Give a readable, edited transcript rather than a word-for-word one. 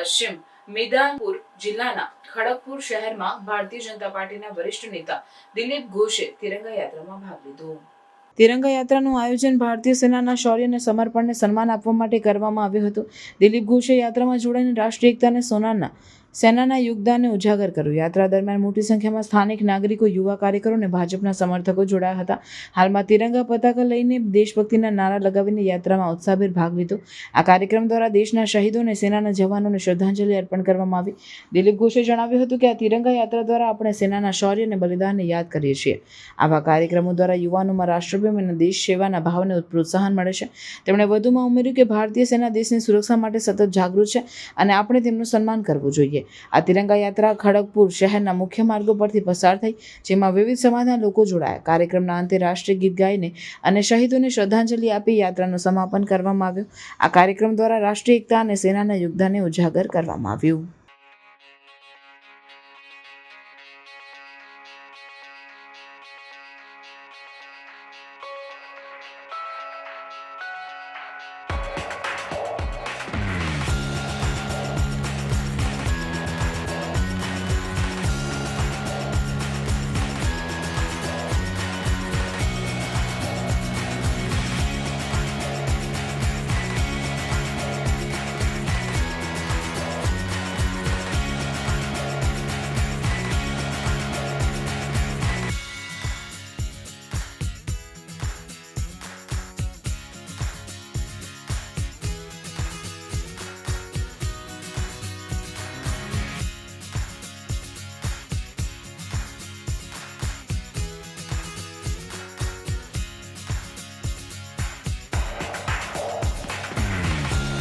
પશ્ચિમ મિદનાપુર જિલ્લાના ખડગપુર શહેરમાં ભારતીય જનતા પાર્ટીના વરિષ્ઠ નેતા દિલીપ ઘોષે તિરંગા યાત્રામાં ભાગ લીધો। તિરંગા યાત્રાનું આયોજન ભારતીય સેનાના શૌર્ય અને સમર્પણને સન્માન આપવા માટે કરવામાં આવ્યું હતું। દિલીપ ઘોષે યાત્રામાં જોડાઈને રાષ્ટ્રીય એકતા અને સેનાના યોગદાનને ઉજાગર કર્યું। યાત્રા દરમિયાન મોટી સંખ્યામાં સ્થાનિક નાગરિકો, યુવા કાર્યકરો અને ભાજપના સમર્થકો જોડાયા હતા। હાલમાં તિરંગા પતાકા લઈને દેશભક્તિના નારા લગાવીને યાત્રામાં ઉત્સાહભેર ભાગ લીધો। આ કાર્યક્રમ દ્વારા દેશના શહીદો અને સેનાના જવાનોને શ્રદ્ધાંજલિ અર્પણ કરવામાં આવી। દિલીપ ઘોષે જણાવ્યું હતું કે આ તિરંગા યાત્રા દ્વારા આપણે સેનાના શૌર્ય અને બલિદાનને યાદ કરીએ છીએ। આવા કાર્યક્રમો દ્વારા યુવાનોમાં રાષ્ટ્રપ્રેમ અને દેશ સેવાના ભાવને પ્રોત્સાહન મળે છે। તેમણે વધુમાં ઉમેર્યું કે ભારતીય સેના દેશની સુરક્ષા માટે સતત જાગૃત છે અને આપણે તેમનું સન્માન કરવું જોઈએ। આ તિરંગા યાત્રા ખડગપુર શહેરના મુખ્ય માર્ગો પરથી પસાર થઈ, જેમાં વિવિધ સમાજના લોકો જોડાયા। કાર્યક્રમના અંતે રાષ્ટ્રીય ગીત ગાઈને અને શહીદોને શ્રદ્ધાંજલિ આપી યાત્રાનું સમાપન કરવામાં આવ્યું। આ કાર્યક્રમ દ્વારા રાષ્ટ્રીય એકતા અને સેનાના યોગદાનને ઉજાગર કરવામાં આવ્યું।